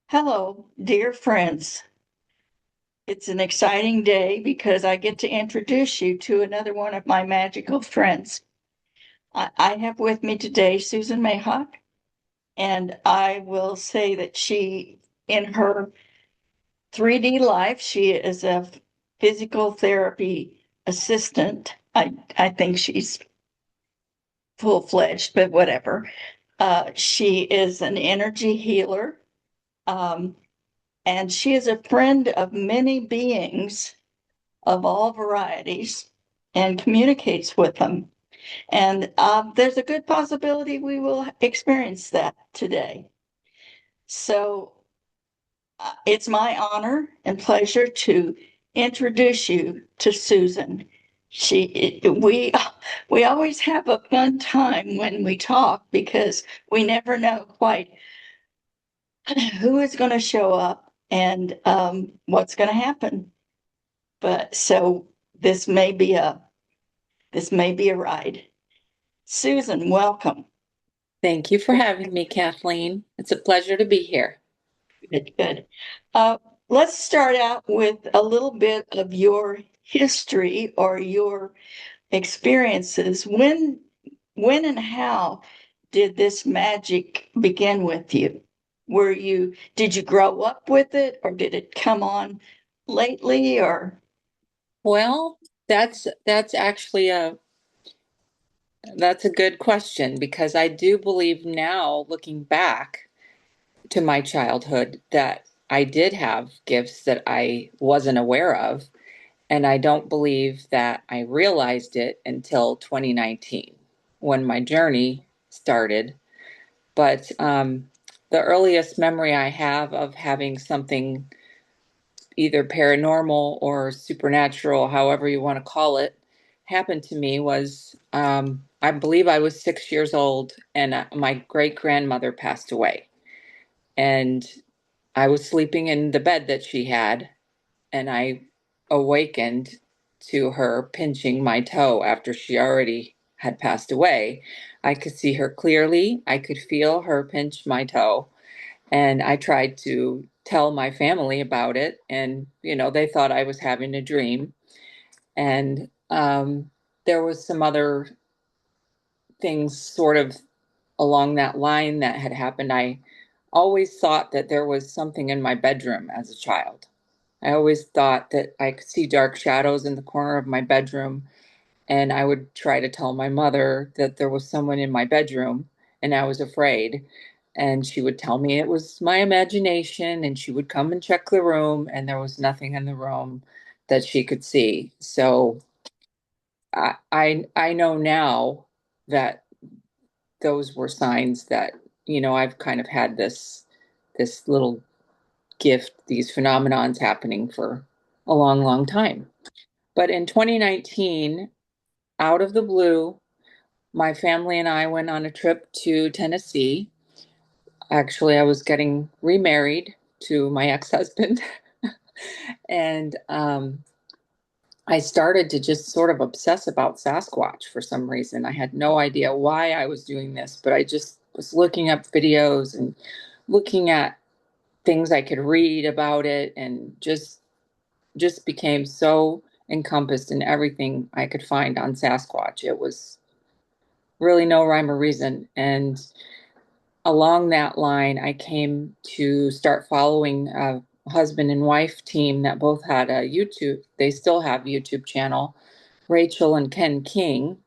Hello, dear friends. It's an exciting day because I get to introduce you to another one of my magical friends. I have with me today Susan Mehok, and I will say that in her 3D life, she is a physical therapy assistant. I think she's full-fledged, but whatever. She is an energy healer. Um, and she is a friend of many beings of all varieties and communicates with them. And there's a good possibility we will experience that today. So it's my honor and pleasure to introduce you to Susan. She, we always have a fun time when we talk because we never know quite who is going to show up and what's going to happen. But so this may be a ride. Susan, welcome. Thank you for having me, Kathleen. It's a pleasure to be here. Good, good. Uh, let's start out with a little bit of your history or your experiences. When and how did this magic begin with you? Did you grow up with it or did it come on lately or? Well, that's actually a good question because I do believe now, looking back to my childhood, that I did have gifts that I wasn't aware of, and I don't believe that I realized it until 2019 when my journey started. But the earliest memory I have of having something either paranormal or supernatural, however you want to call it, happened to me was I believe I was 6 years old and my great grandmother passed away. And I was sleeping in the bed that she had, and I awakened to her pinching my toe after she already had passed away. I could see her clearly, I could feel her pinch my toe. And I tried to tell my family about it, and they thought I was having a dream. And there was some other things sort of along that line that had happened. I always thought that there was something in my bedroom as a child. I always thought that I could see dark shadows in the corner of my bedroom, and I would try to tell my mother that there was someone in my bedroom and I was afraid. And she would tell me it was my imagination, and she would come and check the room, and there was nothing in the room that she could see. So I know now that those were signs that, I've kind of had this little gift, these phenomenons happening for a long, long time. But in 2019, out of the blue, my family and I went on a trip to Tennessee. Actually, I was getting remarried to my ex-husband, and I started to just sort of obsess about Sasquatch for some reason. I had no idea why I was doing this, but I just was looking up videos and looking at things I could read about it, and just became so encompassed in everything I could find on Sasquatch. It was really no rhyme or reason. And along that line, I came to start following a husband and wife team that both had a YouTube, they still have YouTube channel, Rachel and Ken King.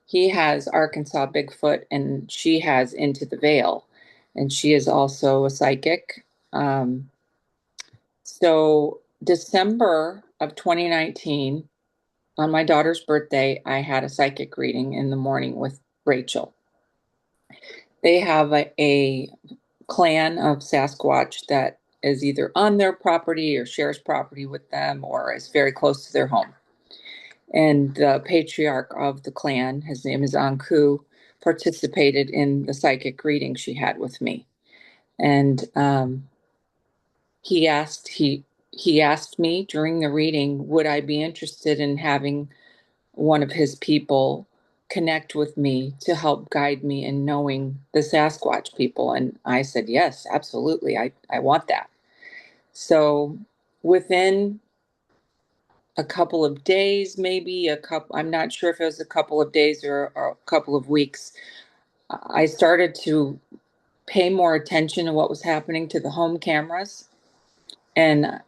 He has Arkansas Bigfoot, and she has Into the Veil, and she is also a psychic. So December of 2019, on my daughter's birthday, I had a psychic reading in the morning with Rachel. They have a clan of Sasquatch that is either on their property or shares property with them or is very close to their home. And the patriarch of the clan, his name is Anku, participated in the psychic reading she had with me. And he asked he asked me during the reading, would I be interested in having one of his people connect with me to help guide me in knowing the Sasquatch people? And I said, yes, absolutely. I want that. So within a couple of days, maybe I'm not sure if it was a couple of days or a couple of weeks, I started to pay more attention to what was happening to the home cameras. And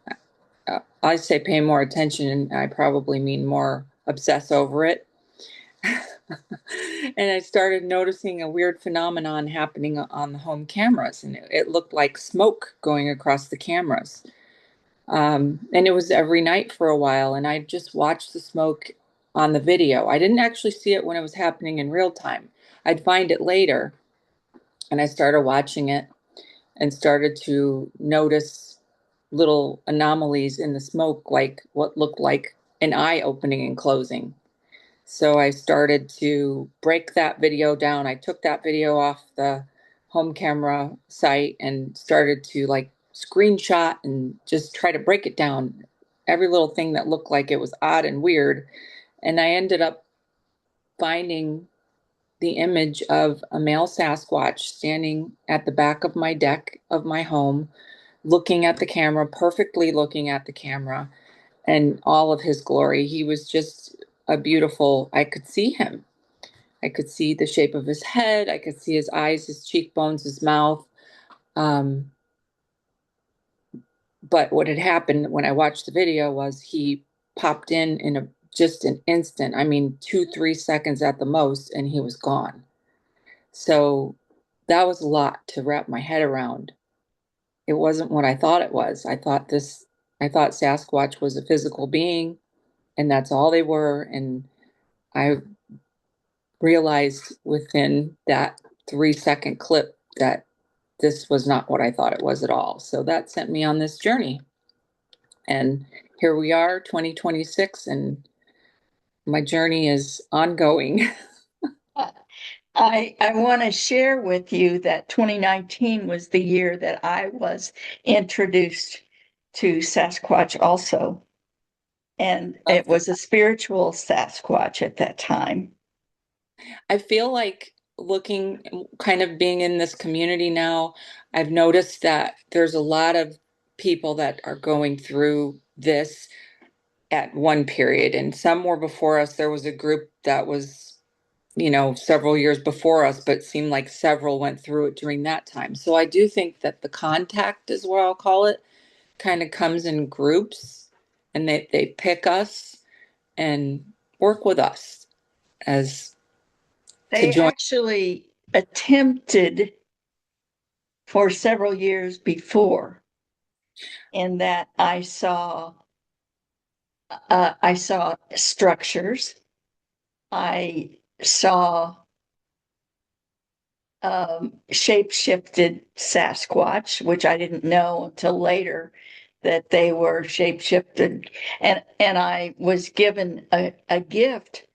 I say pay more attention, and I probably mean more obsess over it. And I started noticing a weird phenomenon happening on the home cameras, and it looked like smoke going across the cameras. And it was every night for a while, and I just watched the smoke on the video. I didn't actually see it when it was happening in real time. I'd find it later, and I started watching it and started to notice little anomalies in the smoke, like what looked like an eye opening and closing. So I started to break that video down. I took that video off the home camera site and started to like screenshot and just try to break it down. Every little thing that looked like it was odd and weird. And I ended up finding the image of a male Sasquatch standing at the back of my deck of my home, looking at the camera, perfectly looking at the camera and all of his glory. He was just I could see him. I could see the shape of his head. I could see his eyes, his cheekbones, his mouth. Um, but what had happened when I watched the video was he popped in just an instant. I mean, 2, 3 seconds at the most, and he was gone. So that was a lot to wrap my head around. It wasn't what I thought it was. I thought Sasquatch was a physical being, and that's all they were. And I realized within that 3 second clip that this was not what I thought it was at all. So that sent me on this journey. And here we are, 2026, and my journey is ongoing. I want to share with you that 2019 was the year that I was introduced to Sasquatch also. And Love it that. was a spiritual Sasquatch at that time. I feel like kind of being in this community now, I've noticed that there's a lot of people that are going through this at one period, and some were before us. There was a group that was, several years before us, but it seemed like several went through it during that time. So I do think that the contact is what I'll call it, kind of comes in groups, and they pick us and work with us as to They join. actually attempted for several years before, in that I saw structures. I saw shape shifted Sasquatch, which I didn't know until later that they were shape shifted. And I was given a gift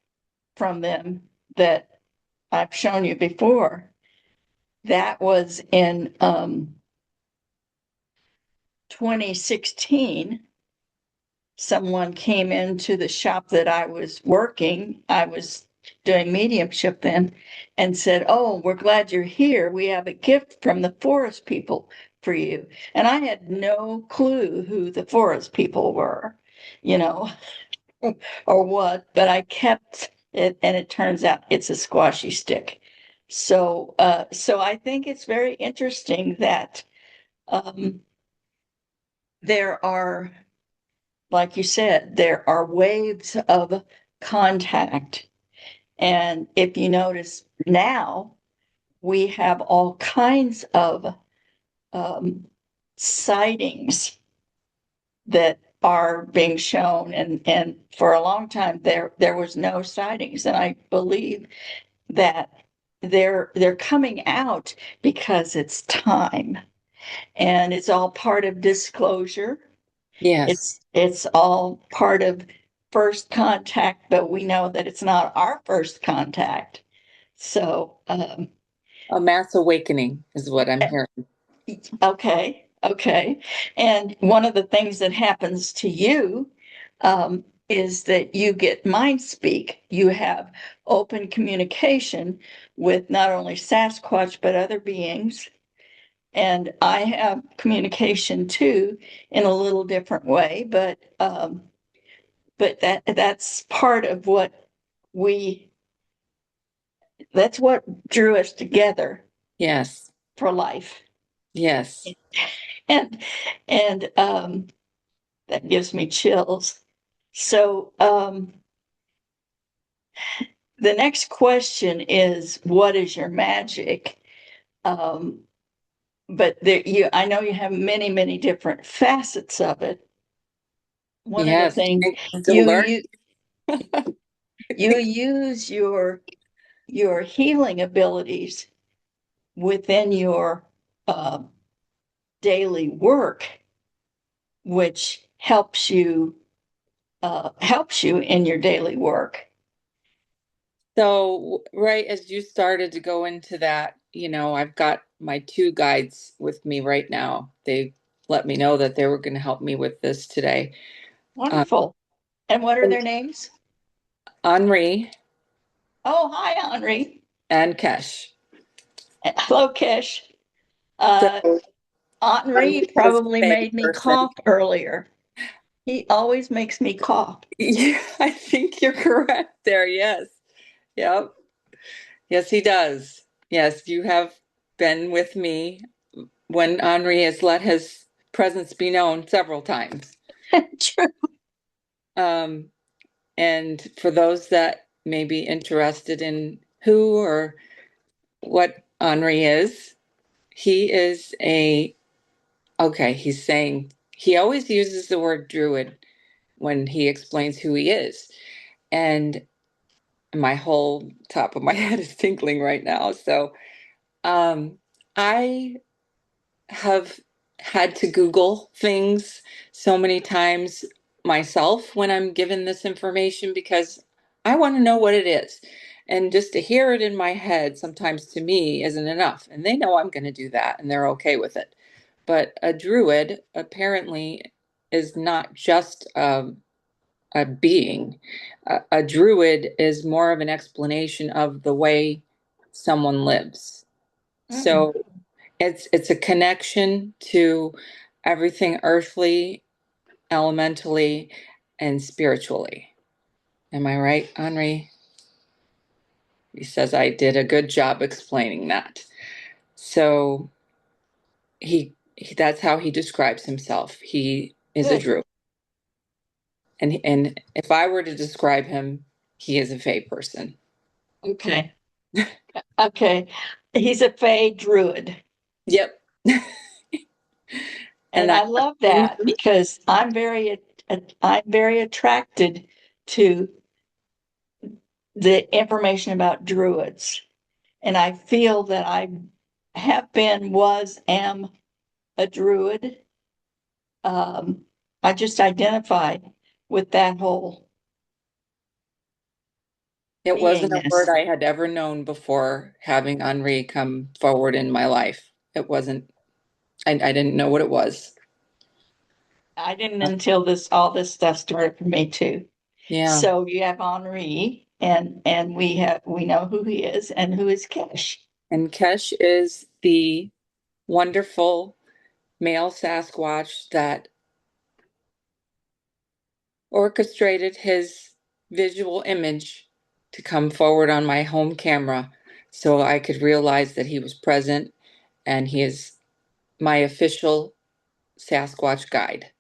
from them that I've shown you before. That was in 2016. Someone came into the shop that I was working. I was doing mediumship then, and said, "Oh, we're glad you're here. We have a gift from the forest people for you." And I had no clue who the forest people were, you know, or what, but I kept it, and it turns out it's a squashy stick. So I think it's very interesting that um, there are, like you said, there are waves of contact. And if you notice now, we have all kinds of um, sightings that are being shown. And for a long time, there was no sightings. And I believe that they're coming out because it's time. And it's all part of disclosure. Yes, It's all part of first contact, but we know that it's not our first contact. So, a mass awakening is what I'm hearing. okay, okay. And one of the things that happens to you, is that you get mind speak. You have open communication with not only Sasquatch, but other beings. And I have communication too in a little different way, but that's part of what we that's what drew us together Yes. for life. Yes. And and that gives me chills. So the next question is, what is your magic? Um, but I know you have many, many different facets of it. One of the Yes. things I'm still you learning. you you use your healing abilities within your uh, daily work, which helps you in your daily work. So, right as you started to go into that, I've got my two guides with me right now. They let me know that they were going to help me with this today. Um, Wonderful. And what are their names? Henri Oh, hi, Henri. and Kesh. Hello, Kish. So, Uh, Henri Henri is a probably Fae made me person. cough earlier. He always makes me cough. Yeah, I think you're correct there. Yes. Yep. Yes, he does. Yes, you have been with me when Henri has let his presence be known several times. True. Um, and for those that may be interested in who or what Henri is, he is okay, he's saying, he always uses the word druid when he explains who he is. And my whole top of my head is tingling right now. So, I have had to Google things so many times myself when I'm given this information because I want to know what it is. And just to hear it in my head sometimes to me isn't enough. And they know I'm going to do that and they're okay with it. But a druid apparently is not just a being. A druid is more of an explanation of the way someone lives. Mm. So it's a connection to everything earthly, elementally, and spiritually. Am I right, Henri? He says I did a good job explaining that. So that's how he describes himself. He is a Good. druid. And if I were to describe him, he is a Fey person. Okay. Okay. He's a Fey druid. Yep. And And I love that because I'm very attracted to the information about druids. And I feel that I have been, am a druid. Um, I just identify with that whole it wasn't a word beingness. I had ever known before having Henri come forward in my life. It wasn't, I didn't know what it was. I didn't until all this stuff started for me too. Yeah. So you have Henri, and we know who he is and who is Kesh. And Kesh is the wonderful male Sasquatch that orchestrated his visual image to come forward on my home camera so I could realize that he was present and he is my official Sasquatch guide.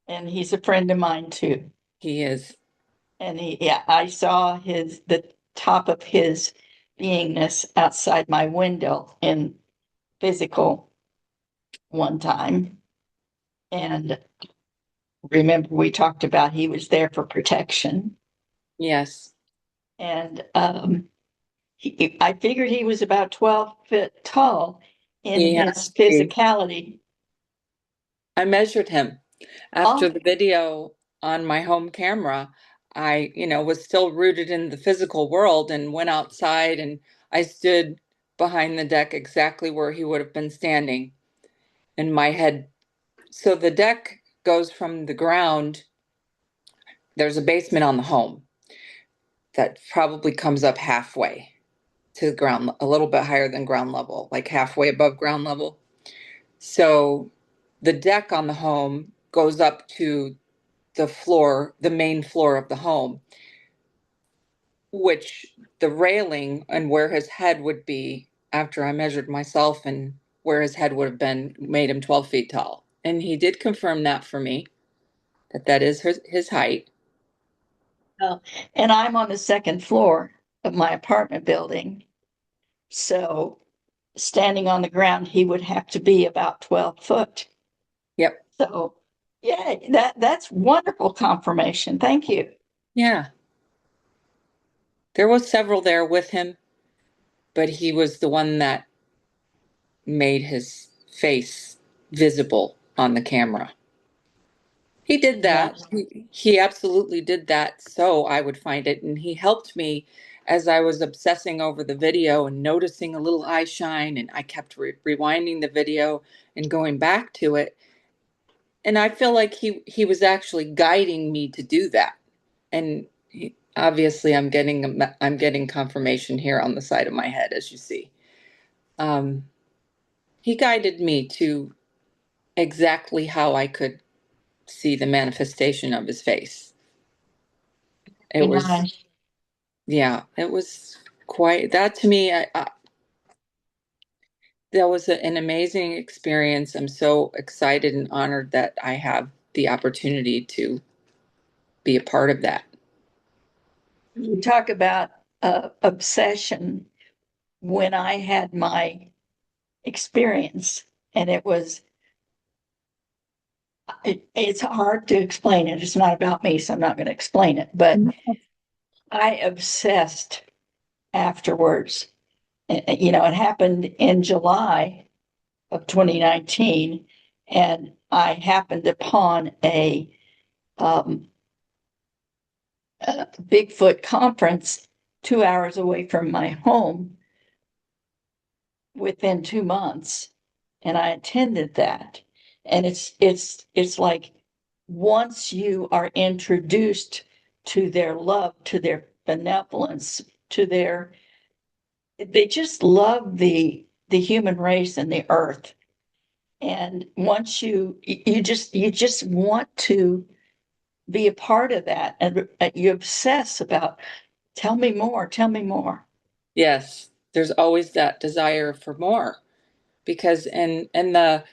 And he's a friend of mine too. He is. And yeah, I saw the top of his beingness outside my window in physical one time. And remember, we talked about he was there for protection. Yes. And I figured he was about 12 feet tall in He his has to be. physicality. I measured him after Oh, the video on my home camera. I, was still rooted in the physical world and went outside and I stood behind the deck exactly where he would have been standing in my head. So the deck goes from the ground there's a basement on the home that probably comes up halfway to the ground, a little bit higher than ground level, like halfway above ground level. So the deck on the home goes up to the floor, the main floor of the home, which the railing and where his head would be after I measured myself and where his head would have been made him 12 feet tall. And he did confirm that for me, that that is his height. Uh, and I'm on the second floor of my apartment building. So standing on the ground, he would have to be about 12 foot. Yep. So yeah, that's wonderful confirmation. Thank you. Yeah. There was several there with him, but he was the one that made his face visible on the camera. He did Yeah. that. He absolutely did that so I would find it. And he helped me as I was obsessing over the video and noticing a little eye shine. And I kept rewinding the video and going back to it. And I feel like he was actually guiding me to do that. And obviously, I'm getting confirmation here on the side of my head, as you see. Um, he guided me to exactly how I could see the manifestation of his face. It Very was, nice. yeah, it was quite that to me. That was an amazing experience. I'm so excited and honored that I have the opportunity to be a part of that. You talk about obsession. When I had my experience, and it's hard to explain it. It's not about me, so I'm not going to explain it. But I obsessed afterwards. You know, it happened in July of 2019, and I happened upon um, a Bigfoot conference 2 hours away from my home within 2 months, and I attended that. And it's like once you are introduced to their love, to their benevolence, to their they just love the human race and the earth. And once you just want to be a part of that, and you obsess about tell me more. Yes, there's always that desire for more because and the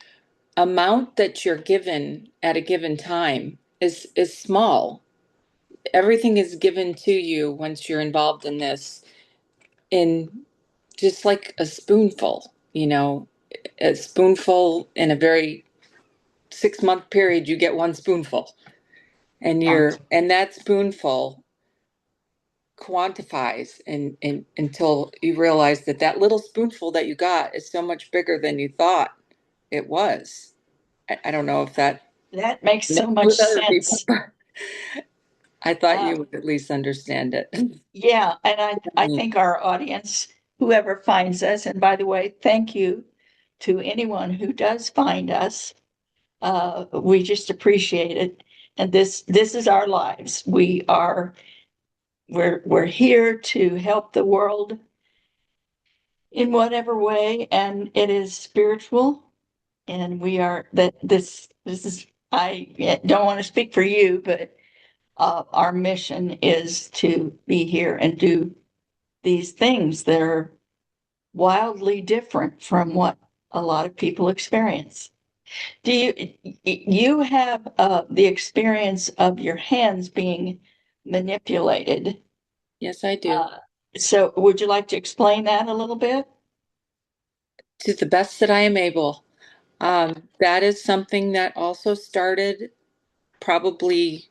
amount that you're given at a given time is small. Everything is given to you once you're involved in this in just like a spoonful, a spoonful in a very 6 month period, you get one spoonful. And Yeah, that spoonful quantifies and until you realize that that little spoonful that you got is so much bigger than you thought it was. I don't know if that that makes met so much with other people, sense. but I thought Uh, you would at least understand it. yeah, and I think our audience, whoever finds us, and by the way, thank you to anyone who does find us. We just appreciate it. And this is our lives. We're here to help the world in whatever way, and it is spiritual. And we are that this is I don't want to speak for you, but our mission is to be here and do these things that are wildly different from what a lot of people experience. Do you have the experience of your hands being manipulated? Yes, I do. Uh, so would you like to explain that a little bit? To the best that I am able. That is something that also started probably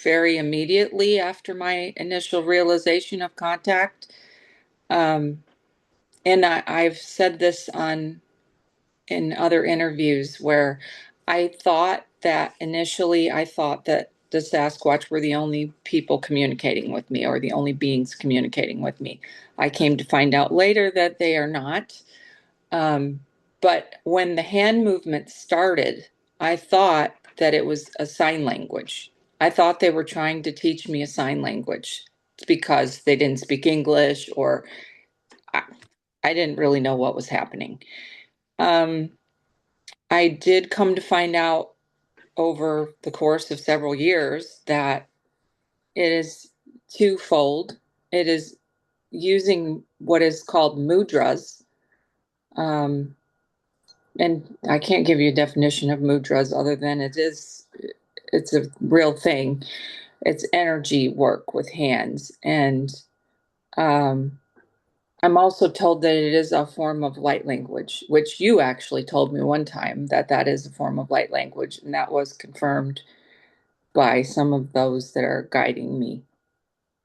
very immediately after my initial realization of contact. Um, and I've said this on in other interviews where I thought that the Sasquatch were the only people communicating with me or the only beings communicating with me. I came to find out later that they are not. Um, but when the hand movement started, I thought that it was a sign language. I thought they were trying to teach me a sign language because they didn't speak English, or I, I didn't really know what was happening. Um, I did come to find out over the course of several years that it is twofold. It is using what is called mudras. Um, and I can't give you a definition of mudras other than it's a real thing. It's energy work with hands. And um, I'm also told that it is a form of light language, which you actually told me one time that that is a form of light language. And that was confirmed by some of those that are guiding me,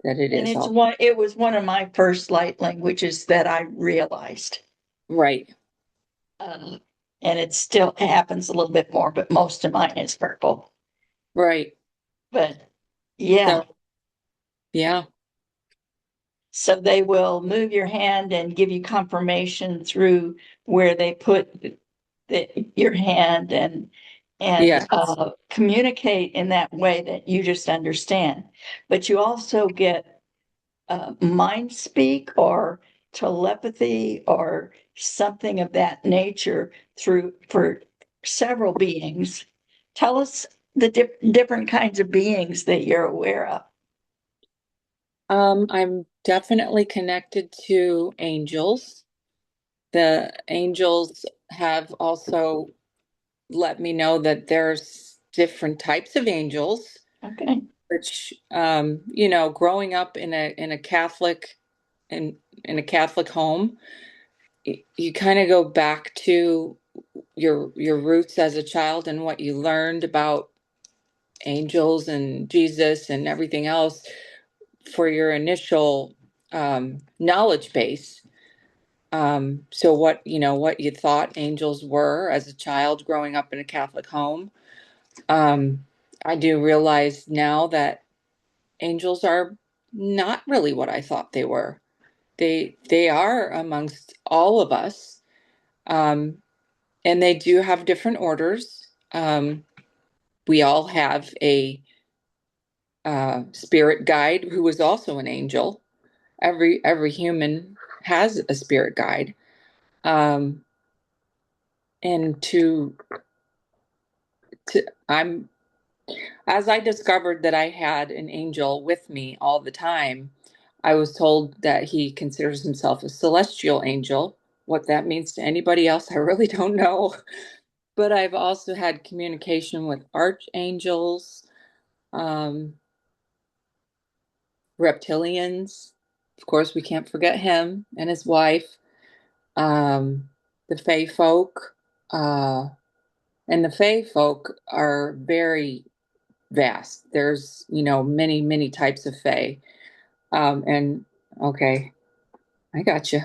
that it And is all it was one of my first light languages that I realized. right. Um, and it still happens a little bit more, but most of mine is verbal. Right. But yeah, So, yeah. so they will move your hand and give you confirmation through where they put your hand and Yes. communicate in that way that you just understand. But you also get mind speak or telepathy or something of that nature through for several beings. Tell us the different kinds of beings that you're aware of. I'm definitely connected to angels. The angels have also let me know that there's different types of angels, Okay. which growing up in a Catholic in a Catholic home, you kind of go back to your roots as a child and what you learned about angels and Jesus and everything else for your initial knowledge base. So what you thought angels were as a child growing up in a Catholic home. Um, I do realize now that angels are not really what I thought they were. They are amongst all of us, um, and they do have different orders. We all have a spirit guide who is also an angel. Every human has a spirit guide, um, and to I'm as I discovered that I had an angel with me all the time, I was told that he considers himself a celestial angel. What that means to anybody else, I really don't know. But I've also had communication with archangels, um, reptilians. Of course, we can't forget him and his wife, um, the Fae folk. And the Fae folk are very vast. There's, many, many types of Fae. And okay, I got you.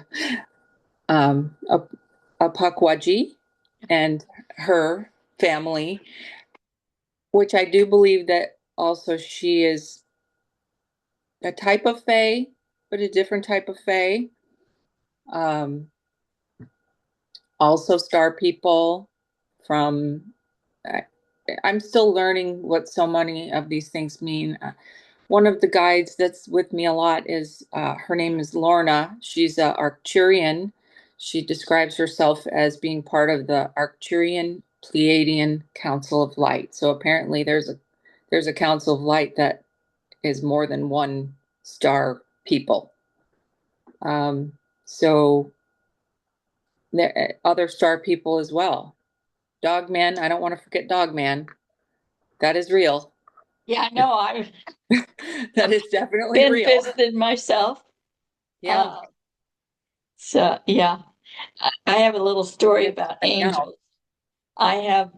A Pukwudgie and her family, which I do believe that also she is a type of Fae, but a different type of Fae. Um, Also star people from, I, I'm still learning what so many of these things mean. One of the guides that's with me a lot is her name is Lorna. She's a Arcturian. She describes herself as being part of the Arcturian Pleiadian Council of Light. So apparently there's a Council of Light that is more than one star people. So there other star people as well. Dogman, I don't want to forget Dogman. That is real. Yeah, I know. I've That is definitely been real. visited myself. Yeah. Uh, so yeah, I have a little story Yes, about right now. angels. I have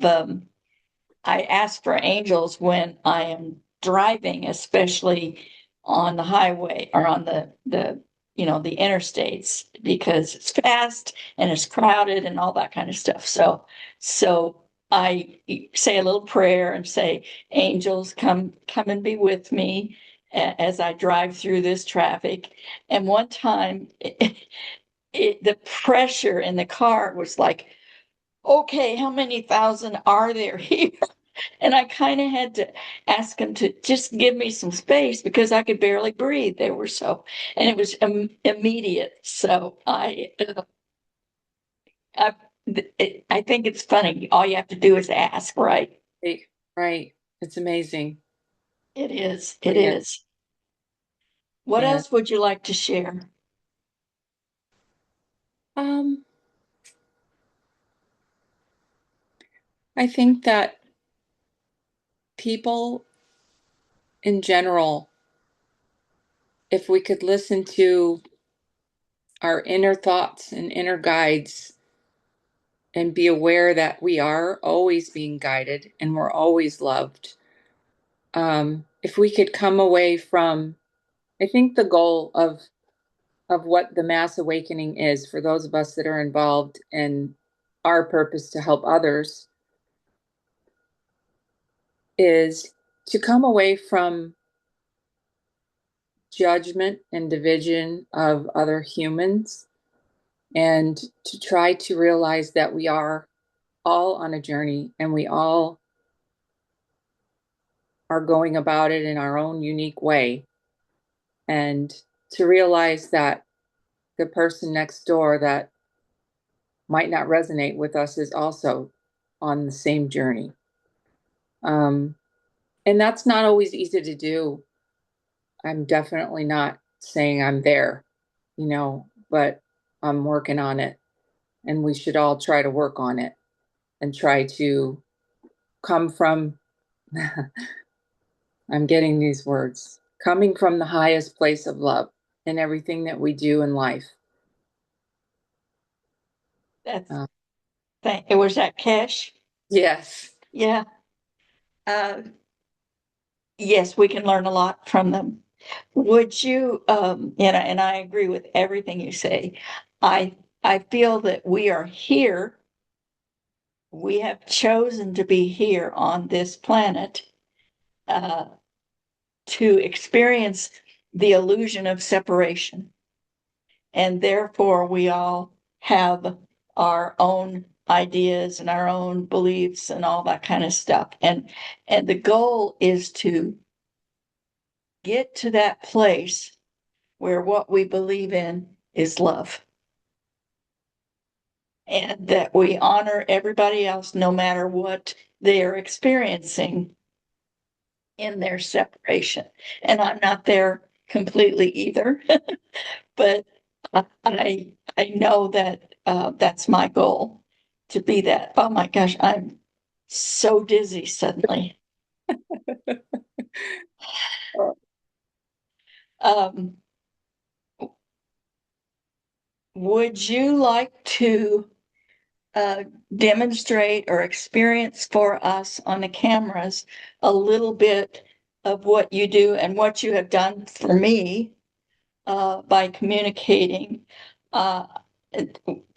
I ask for angels when I am driving, especially on the highway or on the interstates because it's fast and it's crowded and all that kind of stuff. So I say a little prayer and say, angels, come and be with me as I drive through this traffic. And one time the pressure in the car was like, okay, how many thousand are there here? And I kind of had to ask him to just give me some space because I could barely breathe. They were so, and it was immediate. So I, I think it's funny. All you have to do is ask, right? Right. Right. It's amazing. It is. It Really is. is. What Yeah. else would you like to share? Um, I think that people in general, if we could listen to our inner thoughts and inner guides and be aware that we are always being guided and we're always loved. If we could come away from, I think the goal of what the mass awakening is for those of us that are involved in our purpose to help others is to come away from judgment and division of other humans and to try to realize that we are all on a journey and we all are going about it in our own unique way. And to realize that the person next door that might not resonate with us is also on the same journey. Um, and that's not always easy to do. I'm definitely not saying I'm there, but I'm working on it. And we should all try to work on it and try to come from, I'm getting these words, coming from the highest place of love in everything that we do in life. That's Uh, thank. Was that Cash? yes. Yeah. Uh, yes, we can learn a lot from them. Would you, and I agree with everything you say. I feel that we are here. We have chosen to be here on this planet uh, to experience the illusion of separation. And therefore, we all have our own ideas and our own beliefs and all that kind of stuff. And the goal is to get to that place where what we believe in is love and that we honor everybody else no matter what they are experiencing in their separation. And I'm not there completely either, but I know that that's my goal to be that. Oh my gosh, I'm so dizzy suddenly. Um, would you like to uh, demonstrate or experience for us on the cameras a little bit of what you do and what you have done for me by communicating? Uh,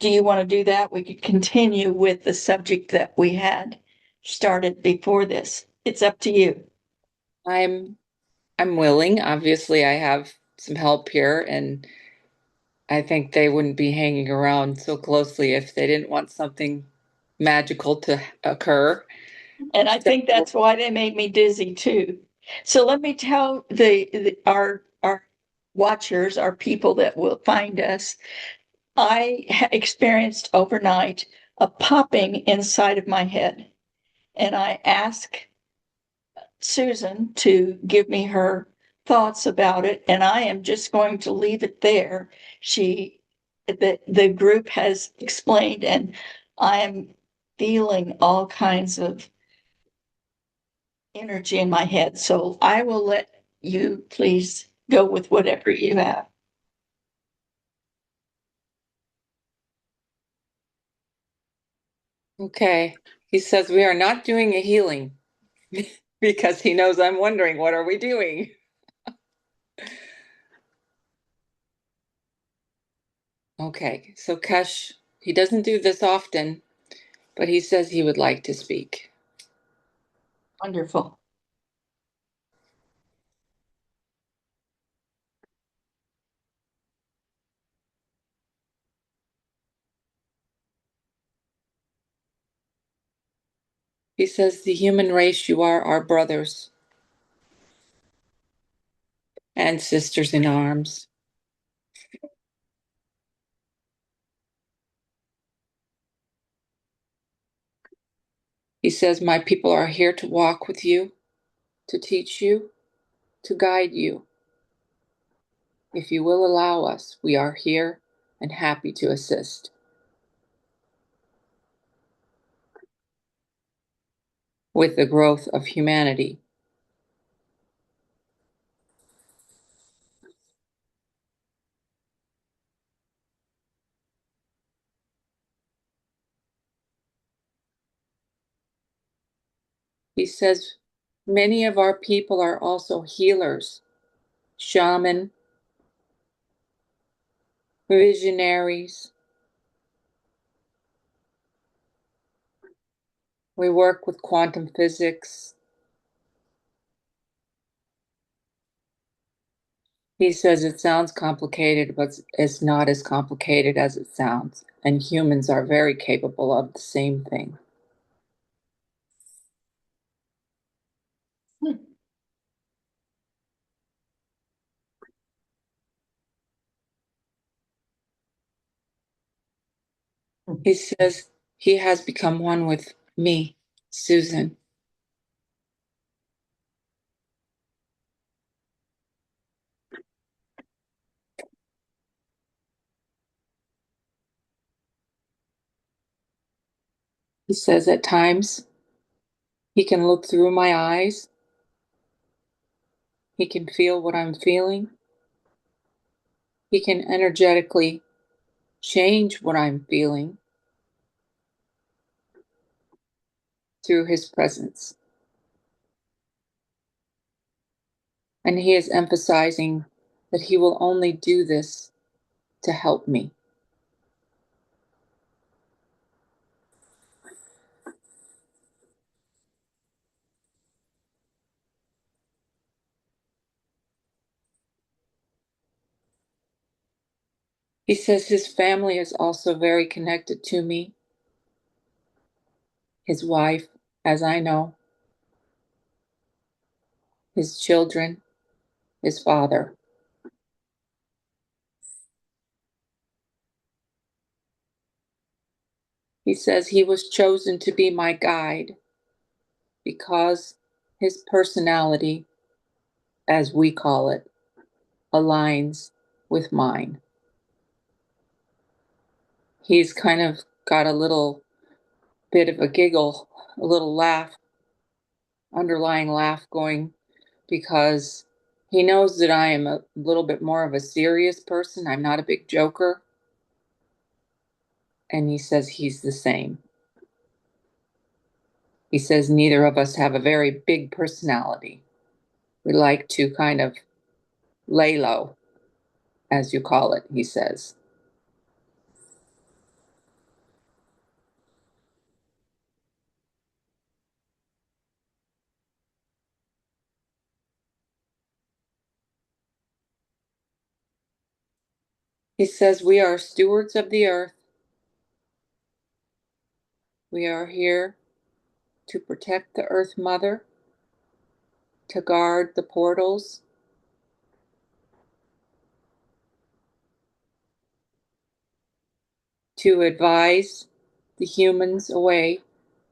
do you want to do that? We could continue with the subject that we had started before this. It's up to you. I'm I'm willing. Obviously, I have some help here, and I think they wouldn't be hanging around so closely if they didn't want something magical to occur. And I think So that's why they made me dizzy too. So let me tell our watchers, our people that will find us. I experienced overnight a popping inside of my head, and I asked Susan to give me her thoughts about it, and I am just going to leave it there. The group has explained, and I am feeling all kinds of energy in my head. So I will let you please go with whatever you have. okay. He says we are not doing a healing because he knows I'm wondering what are we doing? Okay. So Kesh, he doesn't do this often, but he says he would like to speak. Wonderful. He says, the human race, you are our brothers and sisters in arms. He says, my people are here to walk with you, to teach you, to guide you. If you will allow us, we are here and happy to assist with the growth of humanity. He says, many of our people are also healers, shaman, visionaries. We work with quantum physics. He says it sounds complicated, but it's not as complicated as it sounds. And humans are very capable of the same thing. He says he has become one with me, Susan. He says at times he can look through my eyes. He can feel what I'm feeling. He can energetically change what I'm feeling through his presence. And he is emphasizing that he will only do this to help me. He says his family is also very connected to me, his wife, as I know, his children, his father. He says he was chosen to be my guide because his personality, as we call it, aligns with mine. He's kind of got a little bit of a giggle, a little laugh, underlying laugh going because he knows that I am a little bit more of a serious person. I'm not a big joker. And he says he's the same. He says neither of us have a very big personality. We like to kind of lay low, as you call it, he says. He says we are stewards of the earth. We are here to protect the Earth Mother, to guard the portals, to advise the humans away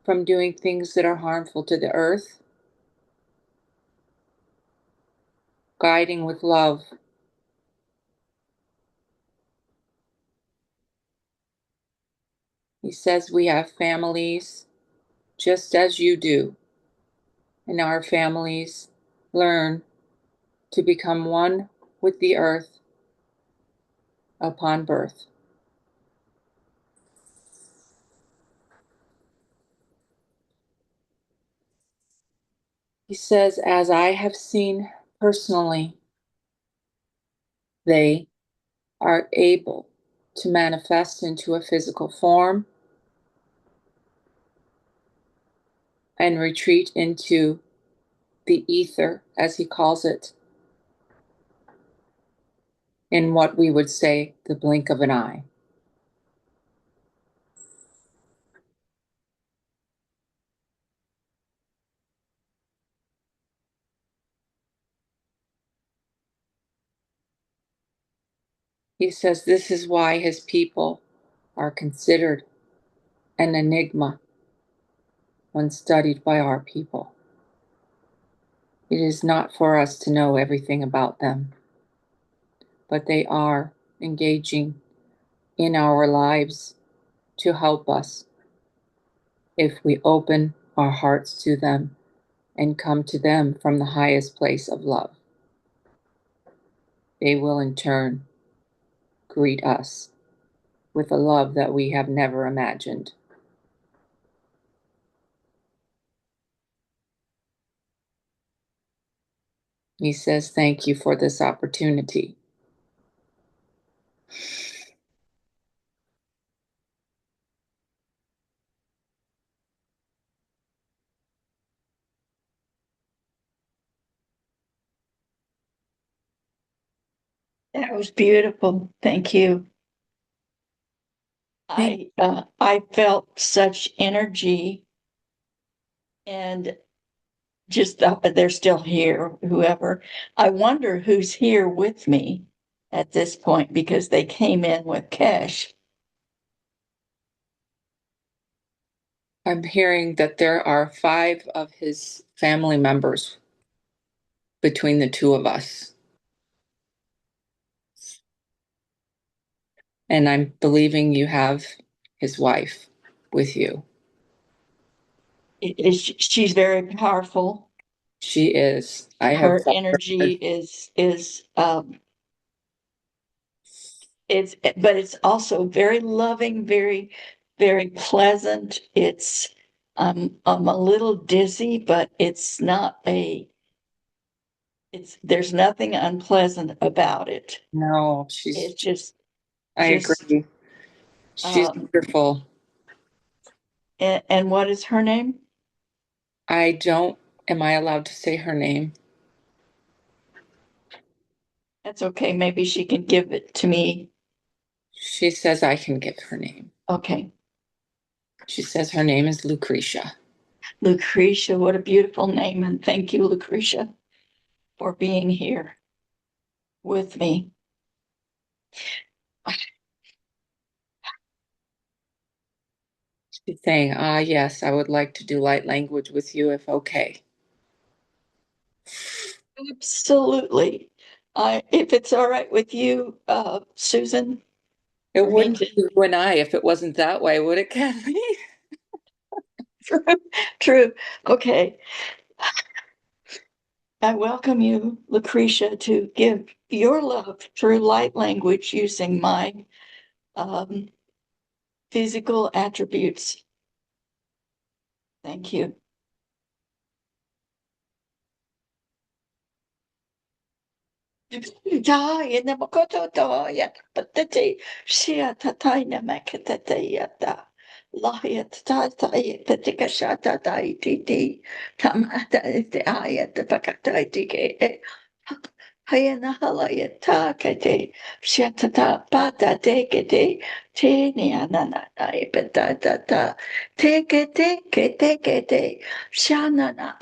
from doing things that are harmful to the earth, guiding with love. He says we have families just as you do, and our families learn to become one with the earth upon birth. He says, as I have seen personally, they are able to manifest into a physical form and retreat into the ether, as he calls it, in what we would say the blink of an eye. He says this is why his people are considered an enigma when studied by our people. It is not for us to know everything about them, but they are engaging in our lives to help us if we open our hearts to them and come to them from the highest place of love. They will in turn greet us with a love that we have never imagined. He says, thank you for this opportunity. That was beautiful. Thank you. Thank I felt such energy and just they're still here, whoever. I wonder who's here with me at this point because they came in with Kesh. I'm hearing that there are 5 of his family members between the two of us. And I'm believing you have his wife with you. She's very powerful. She is. I have Her felt energy her. is it's but it's also very loving, very pleasant. I'm a little dizzy, but it's there's nothing unpleasant about it. No, It's she's, I just agree. She's um wonderful. and what is her name? I don't, am I allowed to say her name? That's okay. Maybe she can give it to me. She says I can give her name. Okay. She says her name is Lucretia. Lucretia, what a beautiful name. And thank you, Lucretia, for being here with me. She's saying, ah, yes, I would like to do light language with you if okay. Absolutely. If it's all right with you, Susan, It for me wouldn't to. be you and I if it wasn't that way, would it, Kathy? True, true. Okay. I welcome you, Lucretia, to give your love through light language using my um, physical attributes. Thank you. Jaya namakoto toya patati shia tataina makatata Lahia tatai patika shata tai titi tamata te aya te pakatai tike hayana halaya takate shatata pata tekete te ni anana ai patata teke shanana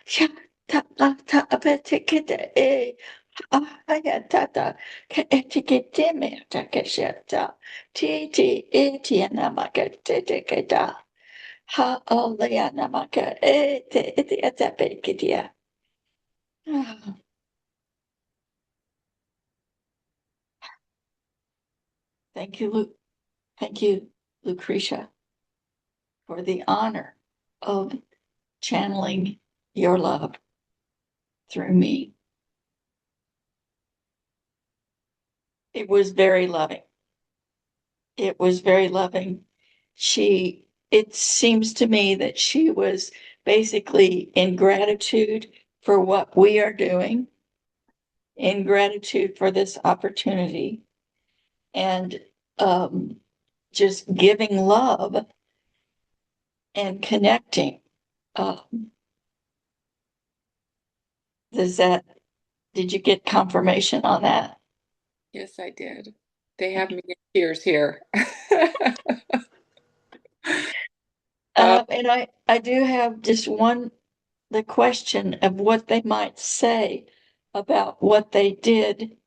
shata ta patikete Ayatata etiketeme takeshata titi etiana maka teteketa ha oleana maka ete atapekidia. Thank you, Luke. Thank you, Lucretia, for the honor of channeling your love through me. It was very loving. It was very loving. It seems to me that she was basically in gratitude for what we are doing, in gratitude for this opportunity, and um, just giving love and connecting. Um, does that, did you get confirmation on that? Yes, I did. They have me in tears here. uh, And I do have just the question of what they might say about what they did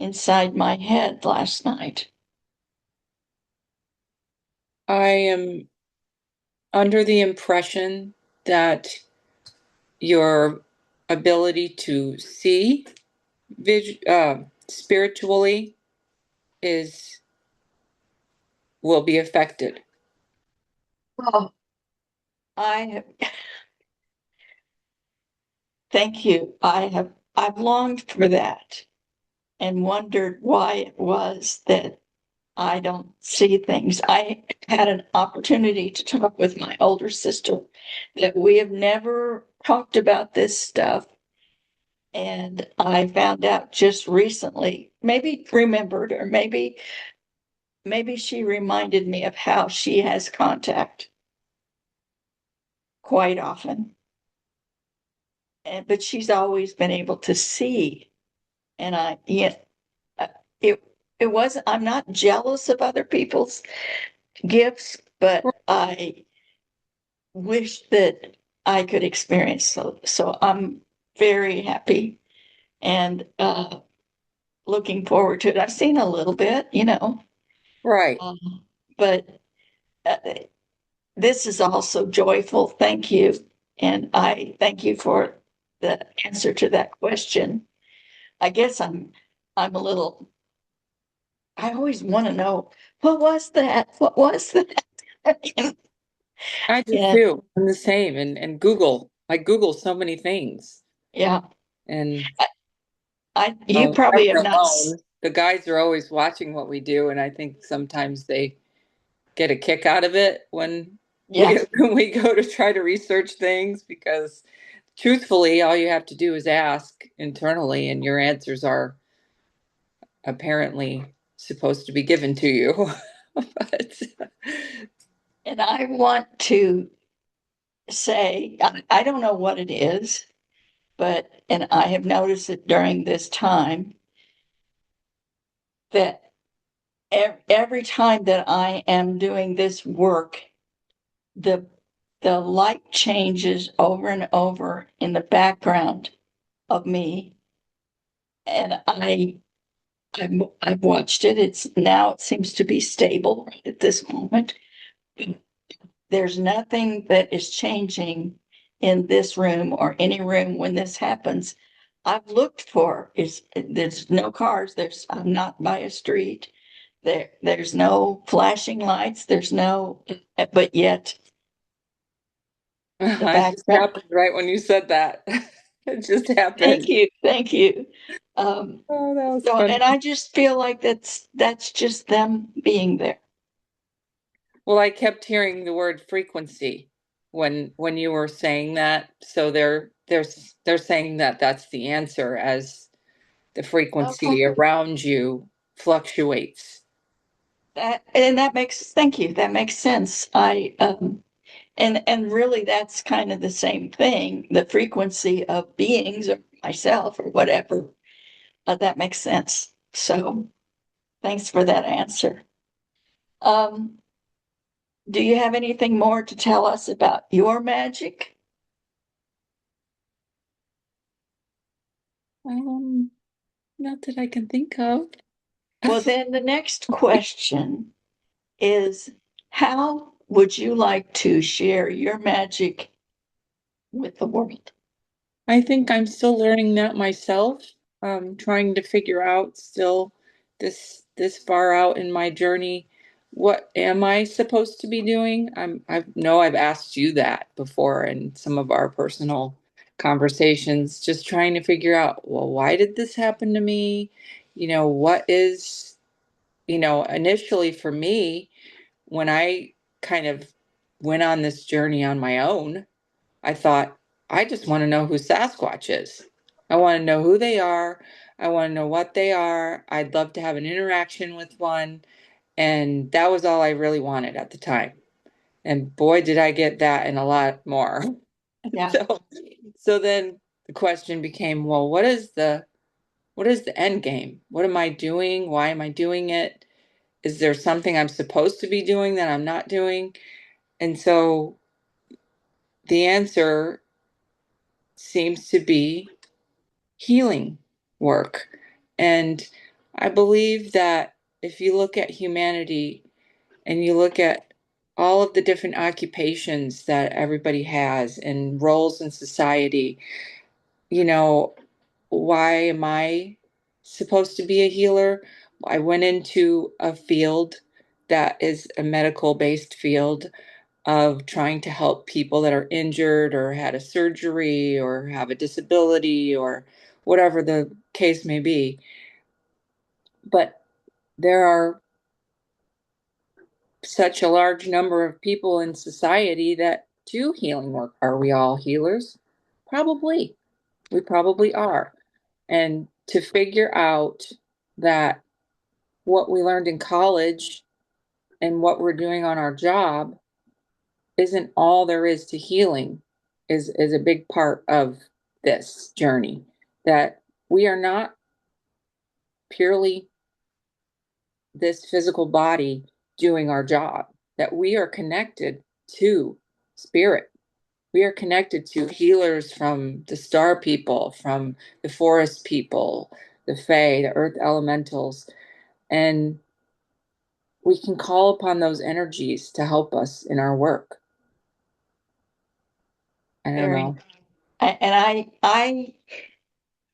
inside my head last night. I am under the impression that your ability to see spiritually is will be affected. Oh, I thank you. I've longed for that and wondered why it was that I don't see things. I had an opportunity to talk with my older sister that we have never talked about this stuff. And I found out just recently, maybe remembered, or maybe she reminded me of how she has contact quite often. But she's always been able to see. And uh, it it wasn't, I'm not jealous of other people's gifts, but I wish that I could experience. So I'm very happy and looking forward to it. I've seen a little bit, Right. um, but uh, this is also joyful. Thank you. And I thank you for the answer to that question. I guess I'm a little, I always want to know, what was that? What was that? I do Yeah, too. I'm the same. And Google. I Google so many things. yeah. And You probably have never not. alone. The guys are always watching what we do, and I think sometimes they get a kick out of it when Yeah, when we go to try to research things because truthfully, all you have to do is ask internally, and your answers are apparently supposed to be given to you. But and I want to say, I don't know what it is, and I have noticed it during this time that every time that I am doing this work, the the light changes over and over in the background of me, and I've watched it. It seems to be stable right at this moment. There's nothing that is changing in this room or any room when this happens. I've looked for is there's no cars. I'm not by a street. There's no flashing lights. There's no, but yet the it just background. happened right when you said that. It just Thank happened. you, thank you. Um, Oh, that was so, funny. and I just feel like that's just them being there. Well, I kept hearing the word frequency when you were saying that. So they're saying that that's the answer as the Okay, frequency around you fluctuates. that makes thank you. That makes sense. And really that's kind of the same thing, the frequency of beings or myself or whatever. That makes sense. So thanks for that answer. Um, do you have anything more to tell us about your magic? Um, Not that I can think of. Well, then the next question is, how would you like to share your magic with the world? I think I'm still learning that myself. Trying to figure out still this far out in my journey, what am I supposed to be doing? I know I've asked you that before in some of our personal conversations, just trying to figure out, well, why did this happen to me? What is, initially for me, when I kind of went on this journey on my own, I thought, I just want to know who Sasquatch is. I want to know who they are. I want to know what they are. I'd love to have an interaction with one. And that was all I really wanted at the time. And boy, did I get that and a lot more. Yeah, So, so then the question became, well, what is the end game? What am I doing? Why am I doing it? Is there something I'm supposed to be doing that I'm not doing? And so the answer seems to be healing work. And I believe that if you look at humanity and you look at all of the different occupations that everybody has and roles in society, you know, why am I supposed to be a healer? I went into a field that is a medical based field of trying to help people that are injured or had a surgery or have a disability or whatever the case may be. But there are such a large number of people in society that do healing work. Are we all healers? Probably. We probably are. And to figure out that what we learned in college and what we're doing on our job isn't all there is to healing is a big part of this journey. That we are not purely this physical body doing our job, that we are connected to spirit. We are connected to healers from the star people, from the forest people, the fae, the earth elementals, and we can call upon those energies to help us in our work. I don't Very, know. and I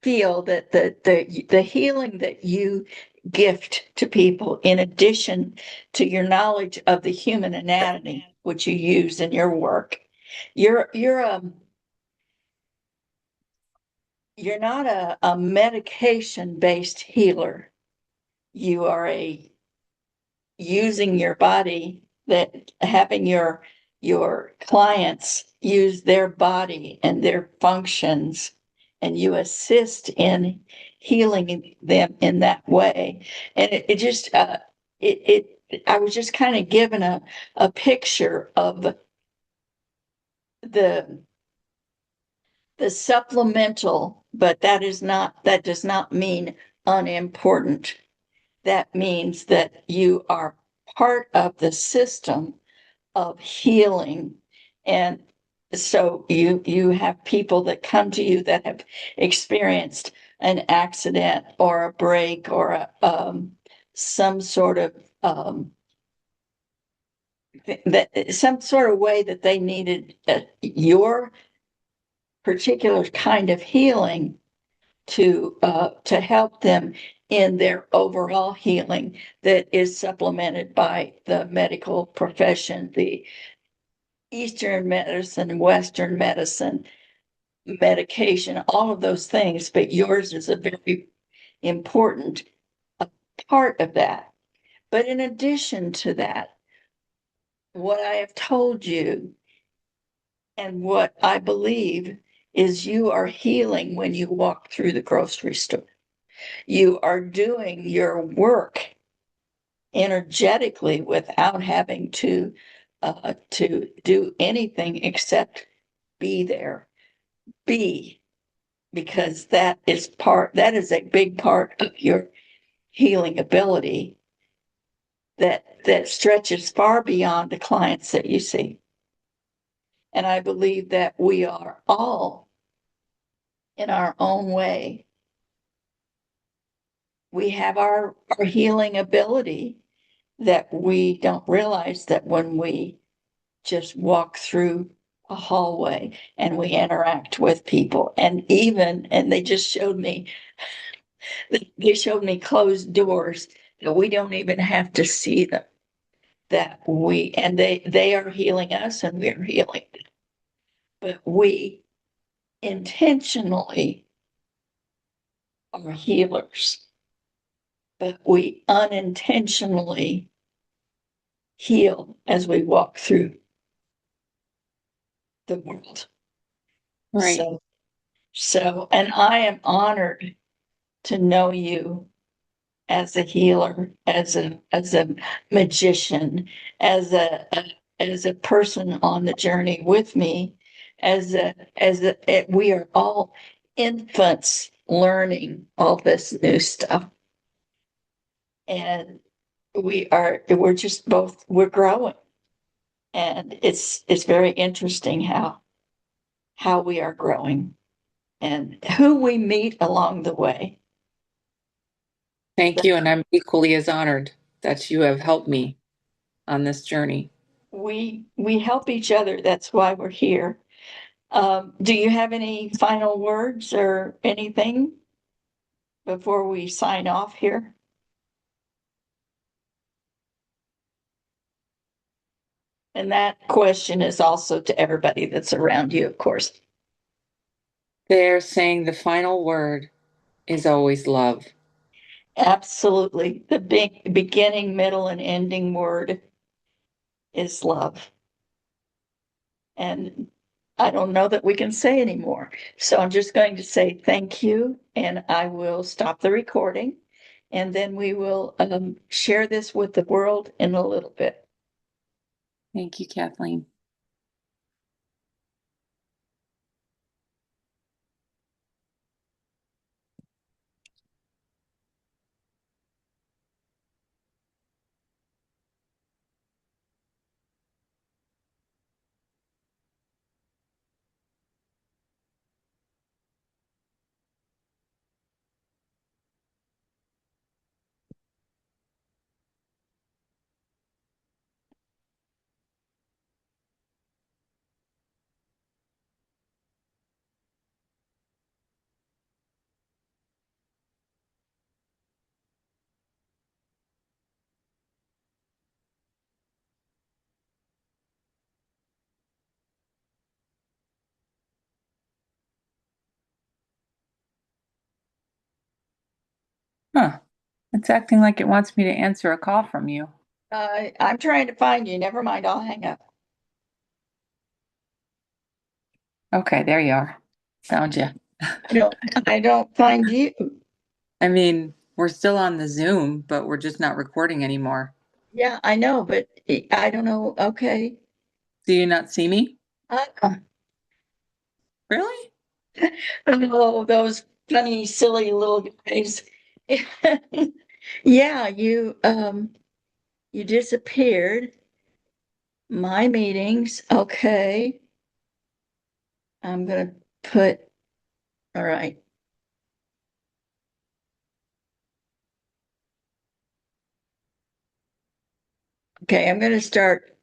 feel that the healing that you gift to people, in addition to your knowledge of the human anatomy, which you use in your work, you're you're not a medication based healer. You are a using your body, that having your clients use their body and their functions, and you assist in healing them in that way. And it just it I was just kind of given a picture of the the supplemental, but that does not mean unimportant. That means that you are part of the system of healing. And so you have people that come to you that have experienced an accident or a break or some sort of some sort of way that they needed your particular kind of healing to help them in their overall healing, that is supplemented by the medical profession, the Eastern medicine, Western medicine, medication, all of those things. But yours is a very important part of that. But in addition to that, what I have told you and what I believe is you are healing when you walk through the grocery store. You are doing your work energetically without having to do anything except be there. Be, because that is a big part of your healing ability, that stretches far beyond the clients that you see. And I believe that we are all, in our own way, we have our healing ability, that we don't realize that when we just walk through a hallway and we interact with people. And they just showed me, they showed me closed doors that we don't even have to see them, that they are healing us and we're healing them. But we intentionally are healers, but we unintentionally heal as we walk through the world. Right. So, and I am honored to know you as a healer, as a magician, as a person on the journey with me, we are all infants learning all this new stuff, and we're just both we're growing, and it's very interesting how we are growing and who we meet along the way. Thank you, and I'm equally as honored that you have helped me on this journey. We help each other. That's why we're here. Do you have any final words or anything before we sign off here? And that question is also to everybody that's around you, of course. They're saying the final word is always love. Absolutely. The big beginning, middle, and ending word is love. And I don't know that we can say anymore. So I'm just going to say thank you, and I will stop the recording. And then we will share this with the world in a little bit. Thank you, Kathleen. Huh. It's acting like it wants me to answer a call from you. I'm trying to find you. Never mind, I'll hang up. Okay, there you are. Found you. I don't find you. I mean, we're still on the Zoom, but we're just not recording anymore. Yeah, I know, but I don't know. Okay. Do you not see me? Uh, Really? oh, those funny, silly little guys. Yeah, you disappeared. My meetings. Okay. I'm gonna put, all right. Okay, I'm gonna start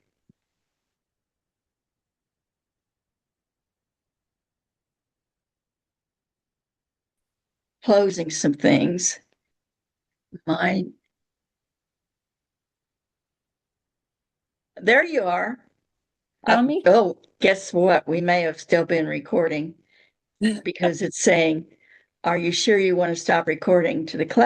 closing some things. Mine. There you are. Found me? Oh, guess what? We may have still been recording because it's saying, are you sure you want to stop recording to the cloud?